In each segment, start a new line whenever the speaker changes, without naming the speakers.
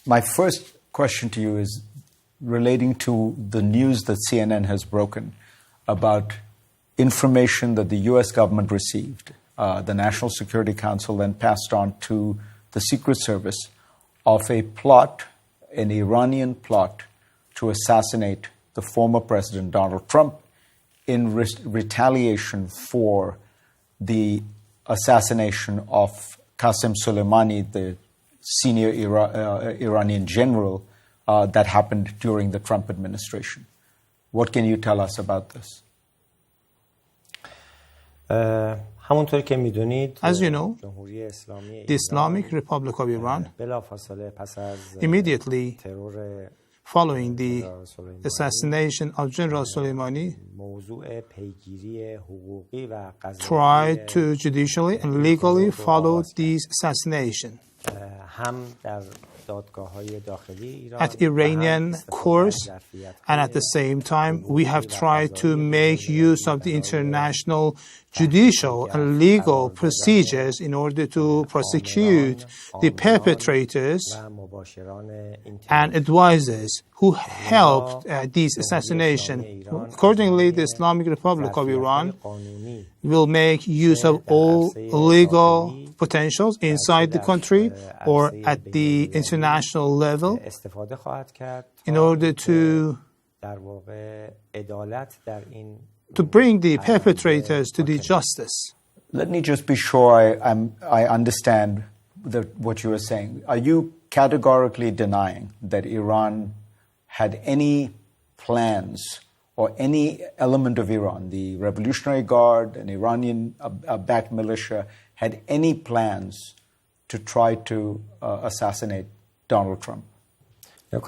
My first question to you is relating to the news that CNN has broken about information that the U.S. government received. The National Security Council then passed on to the Secret Service of a plot, an Iranian plot, to assassinate the former President Donald Trump in retaliation for the assassination of Qasem Soleimani, the senior Iranian general, that happened during the Trump administration. What can you tell us about this?
As you know, the Islamic Republic of Iran, immediately following the assassination of General Soleimani, tried to judicially and legally follow this assassination. At Iranian courts, and at the same time, we have tried to make use of the international judicial and legal procedures in order to prosecute the perpetrators and advisors who helped this assassination. Accordingly, the Islamic Republic of Iran will make use of all legal potentials inside the country or at the international level in order to bring the perpetrators to the justice.
Let me just be sure I understand what you are saying. Are you categorically denying that Iran had any plans or any element of Iran, the Revolutionary Guard, an Iranian-backed militia, had any plans to try to assassinate Donald Trump?
As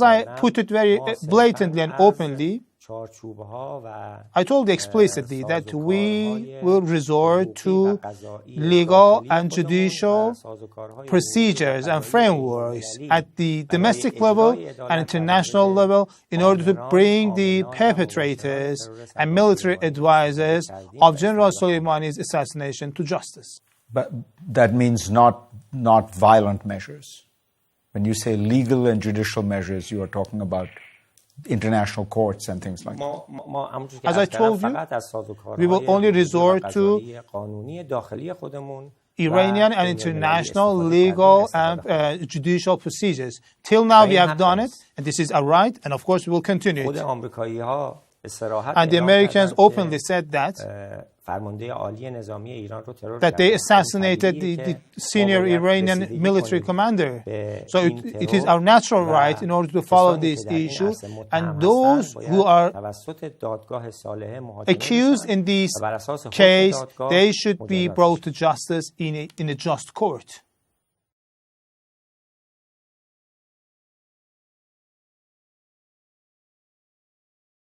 I put it very blatantly and openly, I told explicitly that we will resort to legal and judicial procedures and frameworks at the domestic level and international level in order to bring the perpetrators and military advisors of General Soleimani's assassination to justice.
But that means not violent measures. When you say legal and judicial measures, you are talking about international courts and things like that.
As I told you, we will only resort to Iranian and international legal and judicial procedures. Till now, we have done it, and this is our right, and of course, we will continue it. And the Americans openly said that they assassinated the senior Iranian military commander. So it is our natural right in order to follow this issue. And those who are accused in this case, they should be brought to justice in a just court.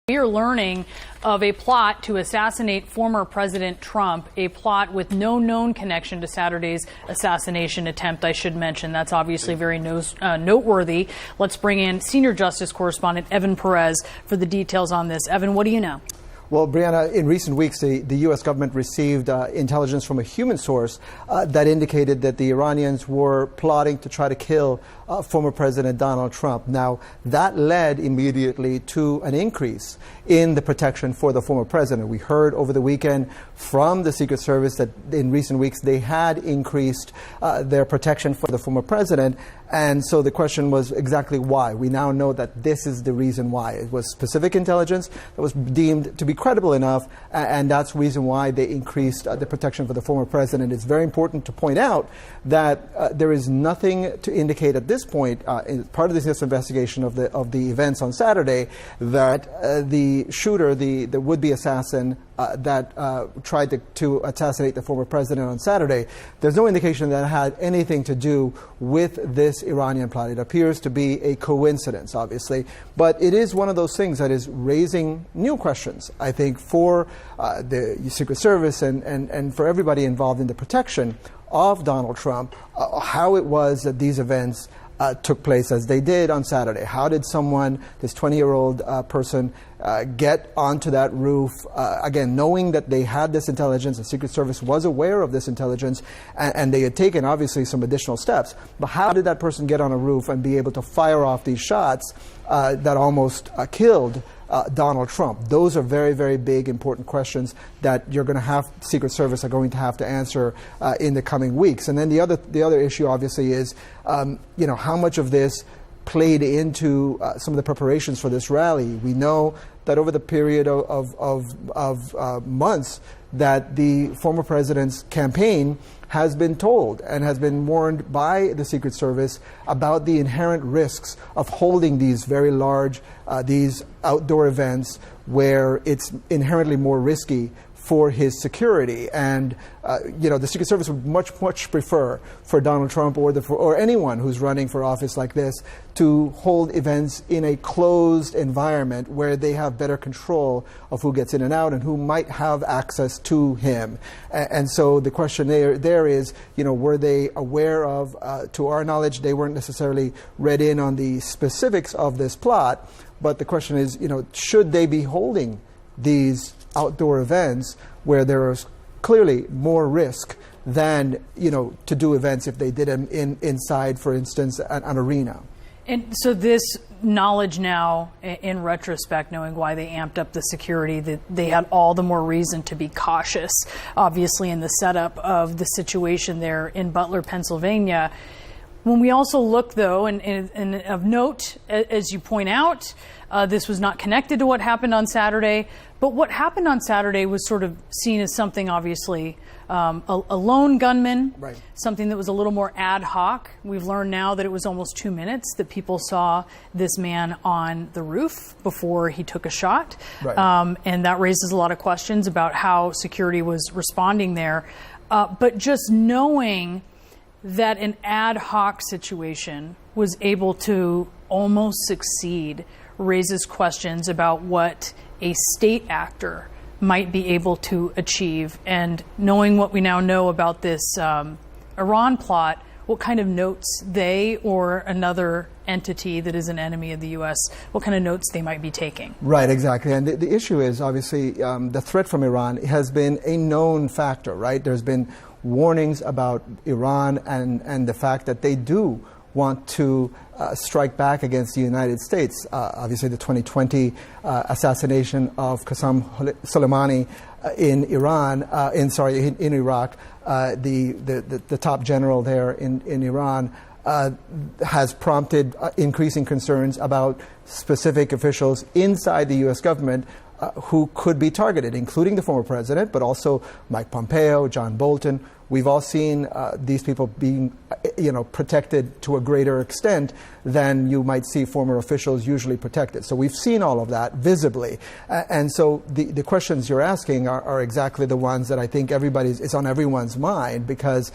We are learning of a plot to assassinate former President Trump, a plot with no known connection to Saturday's assassination attempt, I should mention. That's obviously very noteworthy. Let's bring in senior justice correspondent Evan Perez for the details on this. Evan, what do you know?
Well, Brianna, in recent weeks, the U.S. government received intelligence from a human source that indicated that the Iranians were plotting to try to kill former President Donald Trump. Now, that led immediately to an increase in the protection for the former president. We heard over the weekend from the Secret Service that in recent weeks they had increased their protection for the former president. And so the question was exactly why. We now know that this is the reason why. It was specific intelligence that was deemed to be credible enough, and that's the reason why they increased the protection for the former president. It's very important to point out that there is nothing to indicate at this point, in part of this investigation of the events on Saturday, that the shooter, the would-be assassin that tried to assassinate the former president on Saturday, there's no indication that it had anything to do with this Iranian plot. It appears to be a coincidence, obviously, but it is one of those things that is raising new questions, I think, for the Secret Service and for everybody involved in the protection of Donald Trump, how it was that these events took place as they did on Saturday. How did someone, this 20-year-old person, get onto that roof, again, knowing that they had this intelligence, the Secret Service was aware of this intelligence, and they had taken, obviously, some additional steps. But how did that person get on a roof and be able to fire off these shots that almost killed Donald Trump? Those are very, very big, important questions that you're going to have, Secret Service are going to have to answer in the coming weeks. And then the other issue, obviously, is how much of this played into some of the preparations for this rally. We know that over the period of months that the former president's campaign has been told and has been warned by the Secret Service about the inherent risks of holding these very large, these outdoor events where it's inherently more risky for his security. And the Secret Service would much prefer for Donald Trump or anyone who's running for office like this to hold events in a closed environment where they have better control of who gets in and out and who might have access to him. And so the question there is, were they aware of, to our knowledge, they weren't necessarily read in on the specifics of this plot, but the question is, should they be holding these outdoor events where there is clearly more risk than to do events if they did them inside, for instance, an arena.
And so this knowledge now, in retrospect, knowing why they amped up the security, that they had all the more reason to be cautious, obviously, in the setup of the situation there in Butler, Pennsylvania. When we also look, though, and of note, as you point out, this was not connected to what happened on Saturday, but what happened on Saturday was sort of seen as something, obviously, a lone gunman, right. Something that was a little more ad hoc. We've learned now that it was almost 2 minutes that people saw this man on the roof before he took a shot. Right. And that raises a lot of questions about how security was responding there. But just knowing that an ad hoc situation was able to almost succeed raises questions about what a state actor might be able to achieve. And knowing what we now know about this Iran plot, what kind of notes they or another entity that is an enemy of the U.S., what kind of notes they might be taking.
Right, exactly. And the issue is, obviously, the threat from Iran has been a known factor, right? There's been warnings about Iran and the fact that they do want to strike back against the United States. Obviously, the 2020 assassination of Qasem Soleimani in Iraq, the top general there in Iran, has prompted increasing concerns about specific officials inside the U.S. government who could be targeted, including the former president, but also Mike Pompeo, John Bolton. We've all seen these people being, protected to a greater extent than you might see former officials usually protected. So we've seen all of that visibly. And so the questions you're asking are exactly the ones that I think it's on everyone's mind, because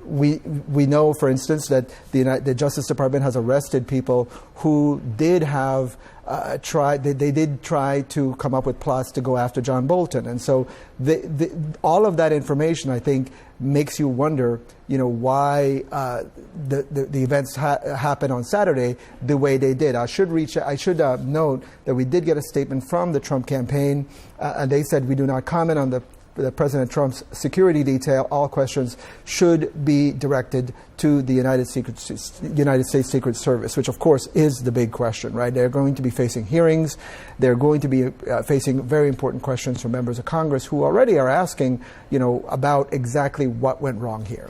we know, for instance, that the Justice Department has arrested people who did have they did try to come up with plots to go after John Bolton. And so all of that information, I think, makes you wonder, why the events happened on Saturday the way they did. I should note that we did get a statement from the Trump campaign, and they said we do not comment on the President Trump's security detail. All questions should be directed to the United States Secret Service, which of course is the big question, right? They're going to be facing hearings. They're going to be facing very important questions from members of Congress who already are asking, about exactly what went wrong here.